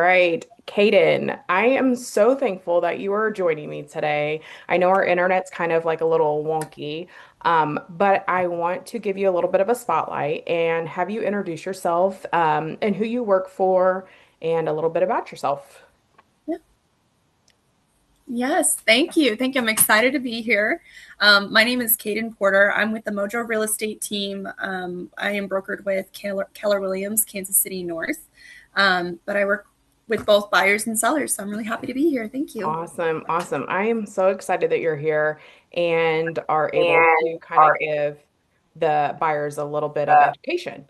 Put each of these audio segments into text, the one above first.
right, Kayden, I am so thankful that you are joining me today. I know our internet's kind of like a little wonky, but I want to give you a little bit of a spotlight and have you introduce yourself, and who you work for and a little bit about yourself. Yeah. Yes, thank you. Thank you. I'm excited to be here. My name is Kayden Porter. I'm with the Mojo Real Estate team. I am brokered with Keller Williams, Kansas City North. But I work with both buyers and sellers, so I'm really happy to be here. Thank you. Awesome, awesome. I am so excited that you're here and are able And to kind of are give the buyers a little bit of education.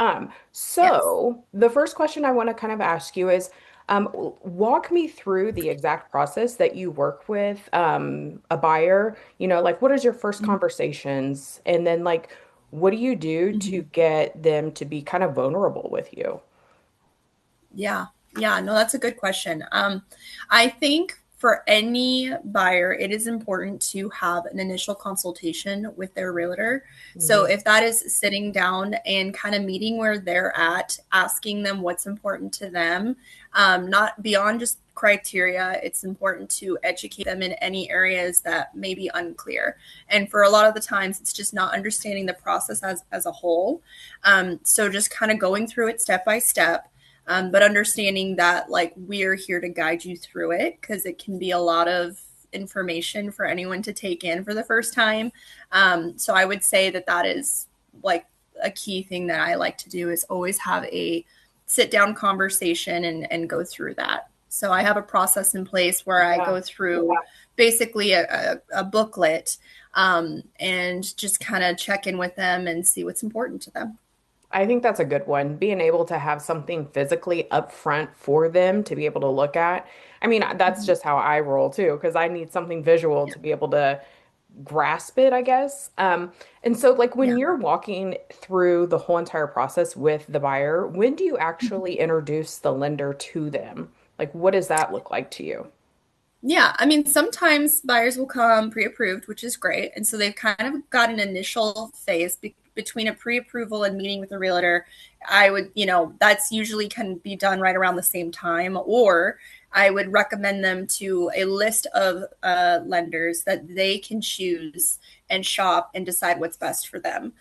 Yes. So the first question I want to kind of ask you is, walk me through the exact process that you work with a buyer. Like what is your first conversations, and then like what do you do to Mhm. get them to be kind of vulnerable with you? Yeah. Yeah. No, that's a good question. I think for any buyer, it is important to have an initial consultation with their realtor. So Mhm. if that is sitting down and kind of meeting where they're at, asking them what's important to them, not beyond just criteria, it's important to educate them in any areas that may be unclear. And for a lot of the times, it's just not understanding the process as a whole. So just kind of going through it step by step, but understanding that like we're here to guide you through it because it can be a lot of information for anyone to take in for the first time. So I would say that that is like a key thing that I like to do is always have a sit down conversation and go through that. So I have a process in place where I Yeah. go through basically a booklet, and just kind of check in with them and see what's important to them. I think that's a good one. Being able to have something physically up front for them to be able to look at. I mean, that's Mhm. just how I roll too, because I need something visual Yeah. to be able to grasp it, I guess. And so, like, when Yeah. you're walking through the whole entire process with the buyer, when do you actually introduce the lender to them? Like, what does that look like to you? Yeah, I mean, sometimes buyers will come pre-approved, which is great. And so they've kind of got an initial phase between a pre-approval and meeting with a realtor. I would, that's usually can be done right around the same time, or I would recommend them to a list of lenders that they can choose and shop and decide what's best for them.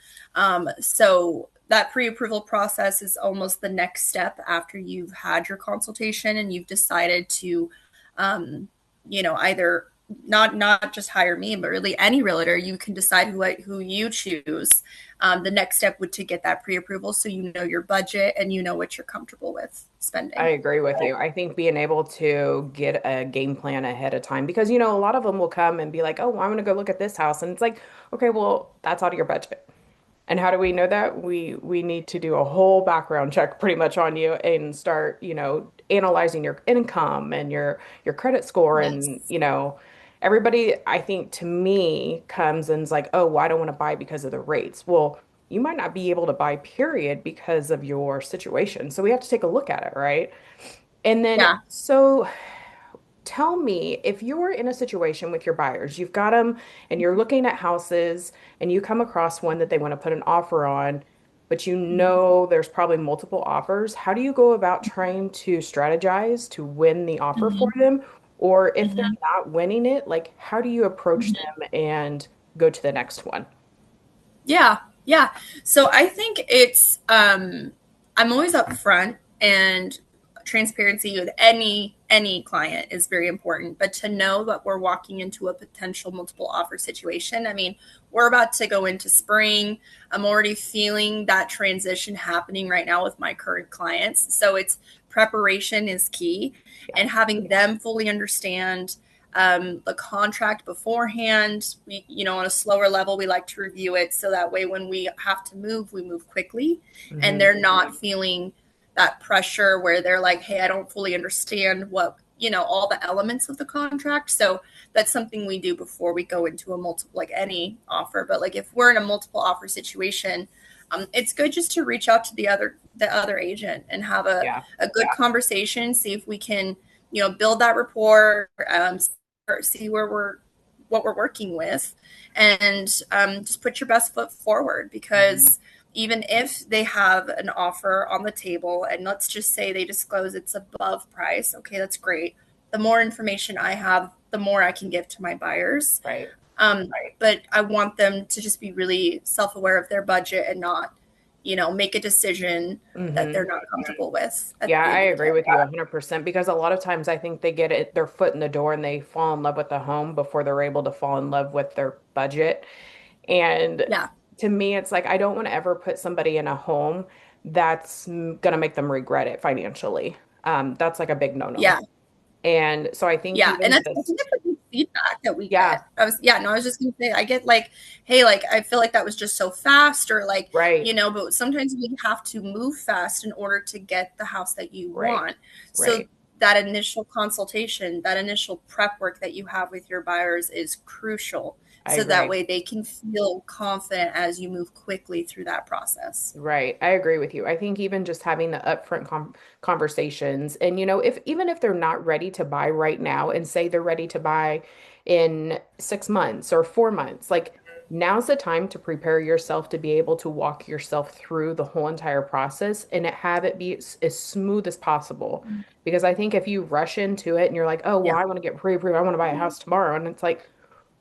So that pre-approval process is almost the next step after you've had your consultation and you've decided to um, either not just hire me, but really any realtor. You can decide who you choose. The next step would to get that pre-approval, so you know your budget and you know what you're comfortable with I spending. agree with you. I think being able to get a game plan ahead of time, because a lot of them will come and be like, "Oh, I'm going to go look at this house," and it's like, "Okay, well, that's out of your budget." And how do we know that? We need to do a whole background check pretty much on you and start, analyzing your income and your credit score, and, Yes. everybody, I think, to me comes and's like, "Oh, well, I don't want to buy because of the rates." Well, you might not be able to buy period because of your situation. So we have to take a look at it, right? And then Yeah. so tell me, if you're in a situation with your buyers, you've got them and you're looking at houses and you come across one that they want to put an offer on, but there's probably multiple offers. How do you go about trying to strategize to win the offer for Mhm. them? Or if they're Mhm. not winning it, like how do you approach Mhm. them and go to the next one? Yeah, yeah. So I think I'm always upfront, and transparency with any client is very important, but to know that we're walking into a potential multiple offer situation. I mean, we're about to go into spring. I'm already feeling that transition happening right now with my current clients. So it's preparation is key, Yeah. and having them fully understand the contract beforehand. On a slower level, we like to review it so that way when we have to move, we move quickly and Hmm. they're not feeling that pressure where they're like, hey, I don't fully understand all the elements of the contract. So that's something we do before we go into a multiple, like any offer. But like if we're in a multiple offer situation, it's good just to reach out to the other agent and have Yeah. a good conversation, see if we can build that rapport, see what we're working with, and just put your best foot forward Mhm. because even if they have an offer on the table, and let's just say they disclose it's above price, okay, that's great. The more information I have, the more I can give to my buyers. Right. But I want them to just be really self aware of their budget and not, make a decision that they're Mm-hmm. not comfortable with at Yeah, the I end of the agree day. with you 100% because a lot of times I think they get it their foot in the door and they fall in love with the home before they're able to fall in love with their budget. And Yeah. to me, it's like I don't want to ever put somebody in a home that's going to make them regret it financially. That's like a big no-no. Yeah. And so I think Yeah, and even that's I think just, that's a good feedback that we yeah, get. I was just gonna say I get like, hey, like I feel like that was just so fast, or like, right, but sometimes we have to move fast in order to get the house that you right, want. So right. that initial consultation, that initial prep work that you have with your buyers is crucial. I So that agree. way they can feel confident as you move quickly through that process. Right. I agree with you. I think even just having the upfront conversations and if even if they're not ready to buy right now and say they're ready to buy in 6 months or 4 months, like now's the time to prepare yourself to be able to walk yourself through the whole entire process and have it be as smooth as possible. Because I think if you rush into it and you're like, oh, well, Yeah. I want to get pre-approved, I want to buy a house tomorrow, and it's like,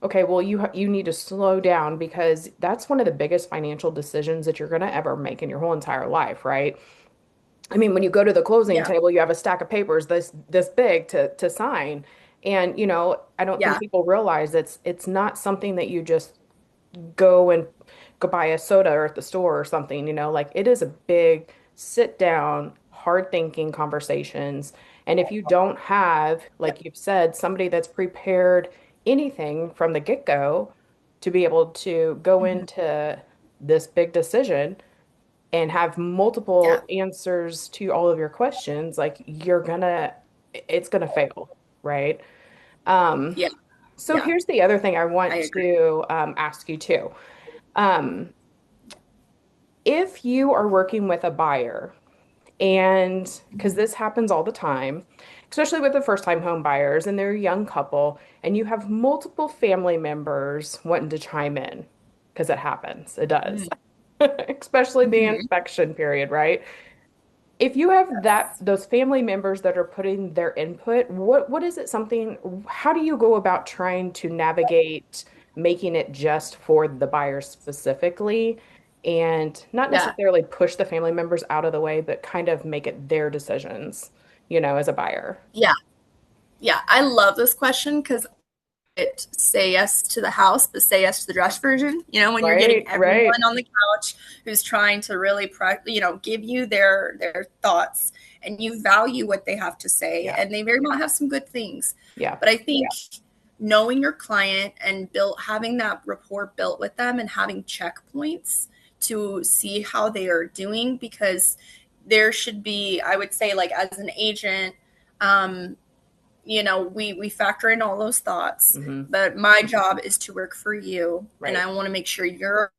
okay, well, you need to slow down because that's one of the biggest financial decisions that you're going to ever make in your whole entire life, right? I mean, when you go to the closing Yeah. table, you have a stack of papers this big to sign. And I don't think Yeah. people realize it's not something that you just go and go buy a soda or at the store or something, like it is a big sit down, hard thinking conversations. And if you don't have, Yeah. like you've said, somebody that's prepared anything from the get-go to be able to go Mhm. into this big decision and have Yeah. multiple answers to all of your questions, like it's gonna fail, right? Um, Yeah. so Yeah. here's the other thing I I want agree. to ask you too. Um, if you are working with a buyer, and because this happens all the time, especially with the first-time home buyers and they're a young couple, and you have multiple family members wanting to chime in, because it happens, it does, especially the Mm-hmm. inspection period, right? If you have Yes. those family members that are putting their input, what is it something, how do you go about trying to navigate making it just for the buyer specifically and not Yeah. necessarily push the family members out of the way, but kind of make it their decisions, as a buyer? Yeah. Yeah. I love this question because it say yes to the house, but say yes to the dress version. When you're getting Right, right. everyone on the couch who's trying to really, give you their thoughts, and you value what they have to say, Yeah, and they very much have some good things. yeah. But I think knowing your client and having that rapport built with them and having checkpoints to see how they are doing, because there should be, I would say, like as an agent, um, we factor in all those thoughts, Hmm. but my job is to work for you, and Right. I want to make sure you're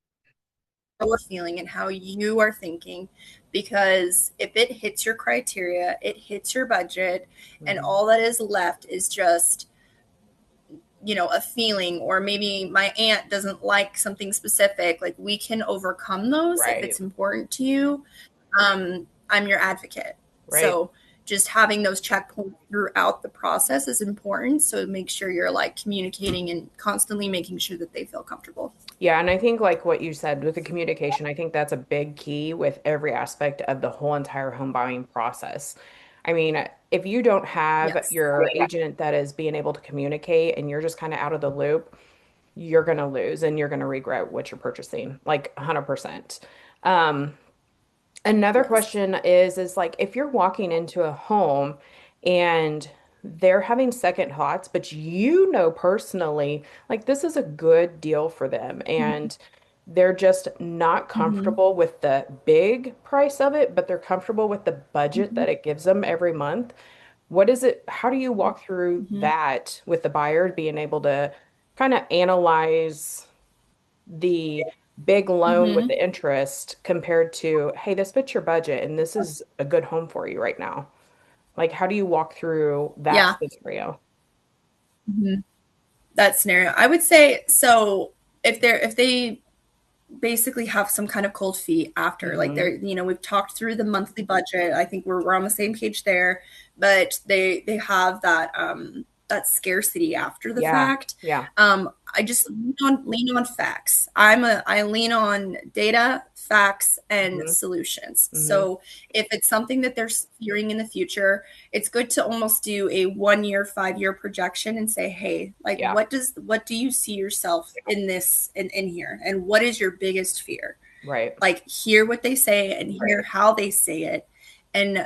feeling and how you are thinking, because if it hits your criteria, it hits your budget, and Hmm. all that is left is just a feeling, or maybe my aunt doesn't like something specific, like we can overcome those if Right, it's important to you. I'm your advocate. right. So just having those checkpoints throughout the process is important. So make sure you're like communicating and constantly making sure that they feel comfortable. Yeah, and I think like what you said with the communication, I think that's a big key with every aspect of the whole entire home buying process. I mean, if you don't have Yes. your agent that is being able to communicate and you're just kind of out of the loop, you're going to lose and you're going to regret what you're purchasing, like 100%. Um, Another Yes. question is like if you're walking into a home and they're having second thoughts, but personally, like this is a good deal for them and they're just not Mm-hmm. comfortable with the big price of it, but they're comfortable with the budget Mm-hmm. that it gives them every month. What is it? How do you walk through Mm-hmm. that with the buyer being able to kind of analyze the big loan with Mm-hmm. the interest compared to, hey, this fits your budget and this is a good home for you right now? Like, how do you walk through that Yeah. scenario? Mm-hmm. That scenario, I would say, so if they basically have some kind of cold feet after. Like Mm-hmm. they're, we've talked through the monthly budget. I think we're on the same page there, but they have that scarcity after the Yeah. fact. Yeah. I just lean on facts. I lean on data, facts, and Mm-hmm. solutions. Mm-hmm. So if it's something that they're fearing in the future, it's good to almost do a 1 year, 5 year projection and say, hey, like Yeah. what do you see yourself in this in here? And what is your biggest fear? Right. Like hear what they say and hear how they say it and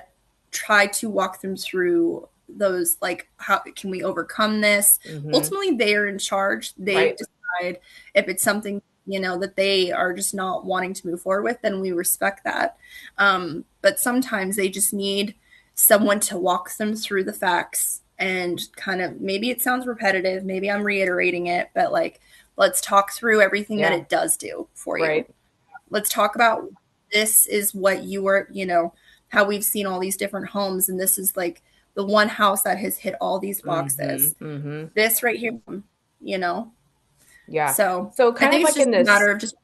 try to walk them through those, like how can we overcome this. Mm-hmm. Ultimately they are in charge. They Right. decide if it's something that they are just not wanting to move forward with, then we respect that. But sometimes they just need someone to walk them through the facts and kind of, maybe it sounds repetitive, maybe I'm reiterating it, but like let's talk through everything that Yeah. it does do for you. Right. Let's talk about, this is what you were, how we've seen all these different homes, and this is like the one house that has hit all these Mm-hmm. boxes. Mm-hmm. This right here, you know. Yeah. So So I kind of think it's like just in a this, matter of just,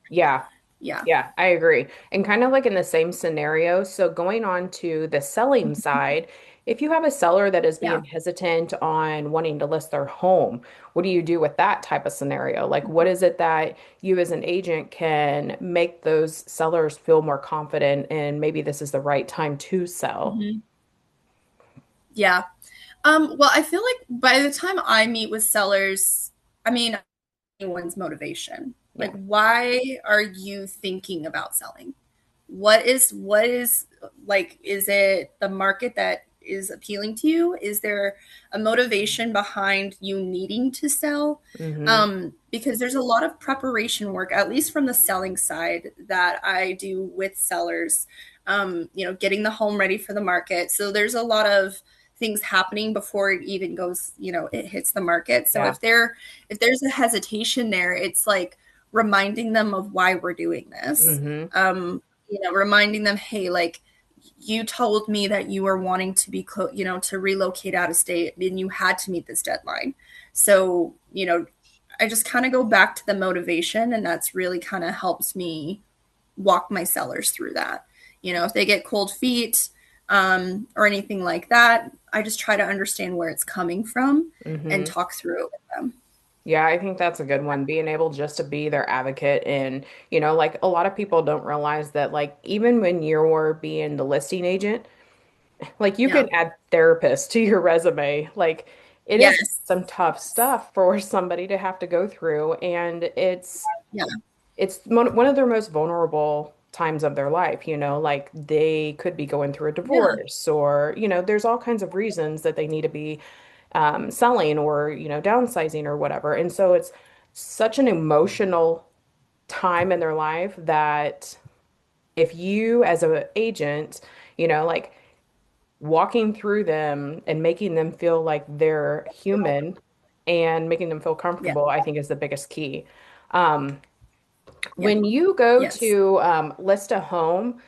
yeah. yeah, Yeah, I agree. And kind of like in the same scenario, so going on to the selling side, if you have a seller that is yeah. being hesitant on wanting to list their home, what do you do with that type of scenario? Like, what is it that you as an agent can make those sellers feel more confident and maybe this is the right time to sell? Mm-hmm. Yeah. Well, I feel like by the time I meet with sellers, I mean, anyone's motivation. Like, Yeah. why are you thinking about selling? What is like, is it the market that is appealing to you? Is there a motivation behind you needing to sell? Mm-hmm. Because there's a lot of preparation work, at least from the selling side, that I do with sellers. Getting the home ready for the market. So there's a lot of things happening before it even goes, it hits the market. So Yeah. if there's a hesitation there, it's like reminding them of why we're doing this. Mm-hmm. Reminding them, hey, like you told me that you were wanting to be, to relocate out of state and you had to meet this deadline. So, I just kind of go back to the motivation, and that's really kind of helps me walk my sellers through that. If they get cold feet or anything like that, I just try to understand where it's coming from and Mm-hmm. talk through it with them. Yeah, I think that's a good one. Being able just to be their advocate. And, like a lot of people don't realize that, like, even when you're being the listing agent, like you Yeah. can add therapists to your resume. Like, it is Yes. some tough stuff for somebody to have to go through. And Yeah. it's one of their most vulnerable times of their life, like they could be going through a Yeah. divorce or, there's all kinds of reasons that they need to be selling or, downsizing or whatever. And so it's such an emotional time in their life that if you as an agent, like walking through them and making them feel like they're human and making them feel Yeah. comfortable, I think is the biggest key. Um, Yeah. when you go Yes. to list a home,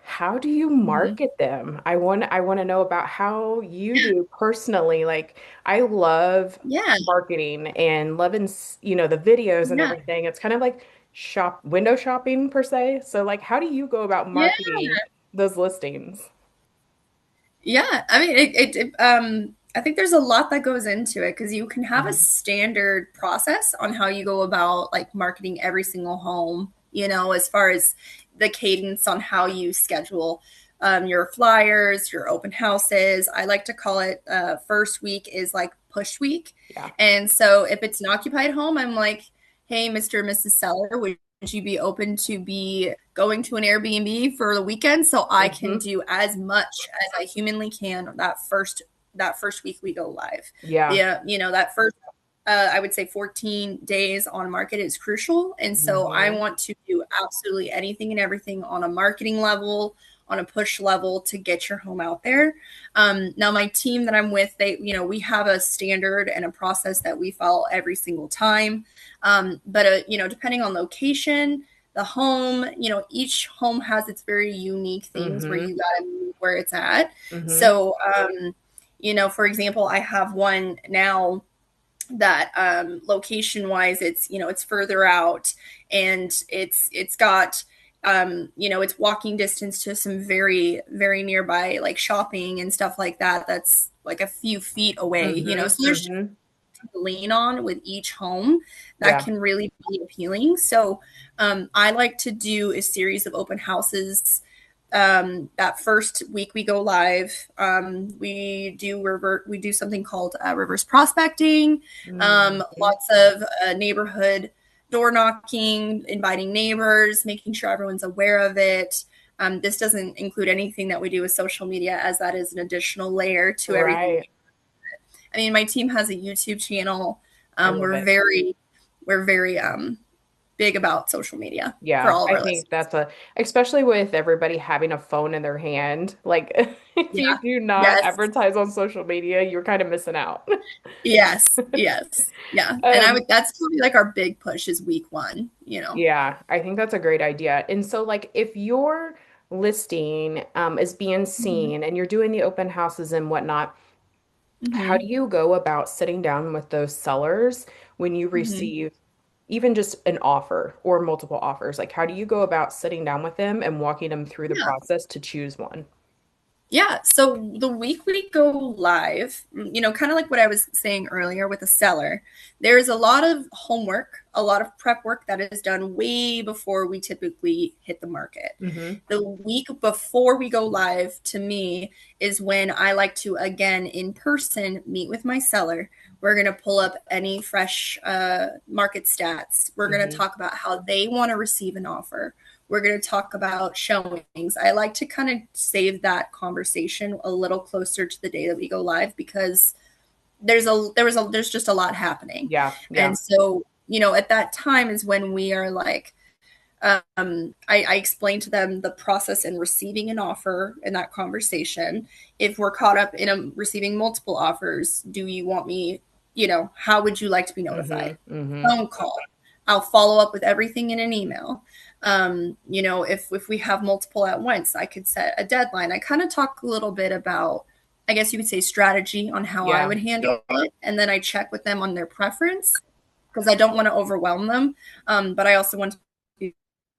how do you Hmm. market them? I want to know about how you do personally. Like I love Yeah. marketing and loving, the videos and Yeah. everything. It's kind of like window shopping per se. So like how do you go about Yeah. marketing those listings? Yeah, I mean, I think there's a lot that goes into it because you can have a Hmm. standard process on how you go about like marketing every single home, as far as the cadence on how you schedule your flyers, your open houses. I like to call it first week is like push week. Yeah. And so if it's an occupied home, I'm like, hey, Mr. and Mrs. Seller, would you be open to be going to an Airbnb for the weekend so I can Hmm. do as much as I humanly can that first week we go live. Yeah. That first I would say 14 days on market is crucial. And so I Hmm. want to do absolutely anything and everything on a marketing level, on a push level to get your home out there. Now, my team that I'm with, we have a standard and a process that we follow every single time. But depending on location, the home, each home has its very unique things where Hmm. you got to meet where it's at. Hmm. So, for example, I have one now that location wise it's it's further out, and it's got it's walking distance to some very very nearby like shopping and stuff like that, that's like a few feet away, Mm-hmm. so there's Mm-hmm. to lean on with each home that Yeah. can really be appealing. So I like to do a series of open houses. That first week we go live, we do something called reverse prospecting, Mm-hmm. lots of neighborhood door knocking, inviting neighbors, making sure everyone's aware of it. This doesn't include anything that we do with social media, as that is an additional layer to everything. Right. I mean, my team has a YouTube channel. I love We're it. very big about social media for Yeah, all of I our think listings. that's especially with everybody having a phone in their hand, like if you Yeah. do not Yes. advertise on social media, you're kind of missing out. Yes. Yes. Yeah. And I would. Um, That's probably like our big push is week one. You know. yeah, I think that's a great idea. And so, like, if your listing is being Mm-hmm. seen and you're doing the open houses and whatnot, how Mm-hmm. do you go about sitting down with those sellers when you Mm-hmm. receive even just an offer or multiple offers? Like, how do you go about sitting down with them and walking them through the Yeah. process to choose one? Yeah, so the week we go live, kind of like what I was saying earlier with the seller, there's a lot of homework, a lot of prep work that is done way before we typically hit the market. Hmm. The week before we go live, to me, is when I like to, again, in person, meet with my seller. We're going to pull up any fresh market stats. We're going to Hmm. talk about how they want to receive an offer. We're going to talk about showings. I like to kind of save that conversation a little closer to the day that we go live, because there's just a lot happening. Yeah, And yeah. so, at that time is when we are like, I explain to them the process in receiving an offer in that conversation. If we're caught up in receiving multiple offers, do you want me, how would you like to be Hmm. notified? Hmm. Phone call. I'll follow up with everything in an email. If we have multiple at once, I could set a deadline. I kind of talk a little bit about, I guess you would say, strategy on how I Yeah. would handle it, and then I check with them on their preference, because I don't want to overwhelm them, but I also want to be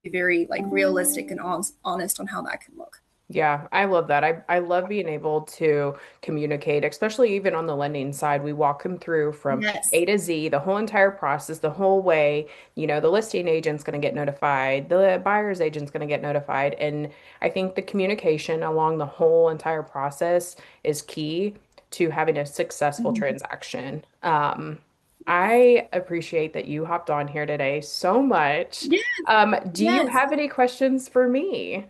very like realistic and honest on how that can look. Yeah, I love that. I love being able to communicate, especially even on the lending side. We walk them through from Yes. A to Z, the whole entire process, the whole way. The listing agent's going to get notified, the buyer's agent's going to get notified. And I think the communication along the whole entire process is key to having a successful Mhm. transaction. I appreciate that you hopped on here today so much. Yes. Do you Yes. have any questions for me?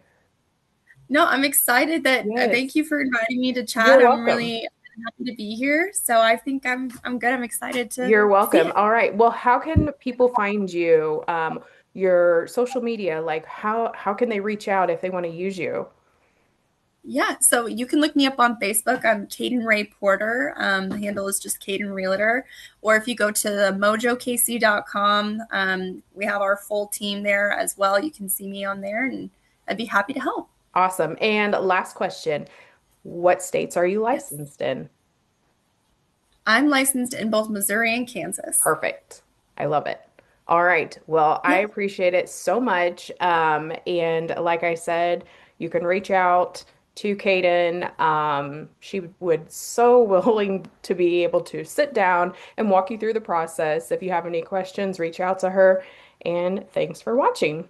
No, I'm excited that thank Yes. you for inviting me to chat. You're I'm welcome. really happy to be here. So I think I'm good. I'm excited to You're see welcome. it. All right. Well, how can people find you? Your social media, like how can they reach out if they want to use you? Yeah, so you can look me up on Facebook. I'm Kayden Ray Porter. The handle is just Kayden Realtor. Or if you go to the mojokc.com, we have our full team there as well. You can see me on there, and I'd be happy to help. Awesome. And last question, what states are you Yes. licensed in? I'm licensed in both Missouri and Kansas. Perfect. I love it. All right. Well, I Yep. appreciate it so much. And like I said, you can reach out to Kaden. She would so willing to be able to sit down and walk you through the process. If you have any questions, reach out to her. And thanks for watching.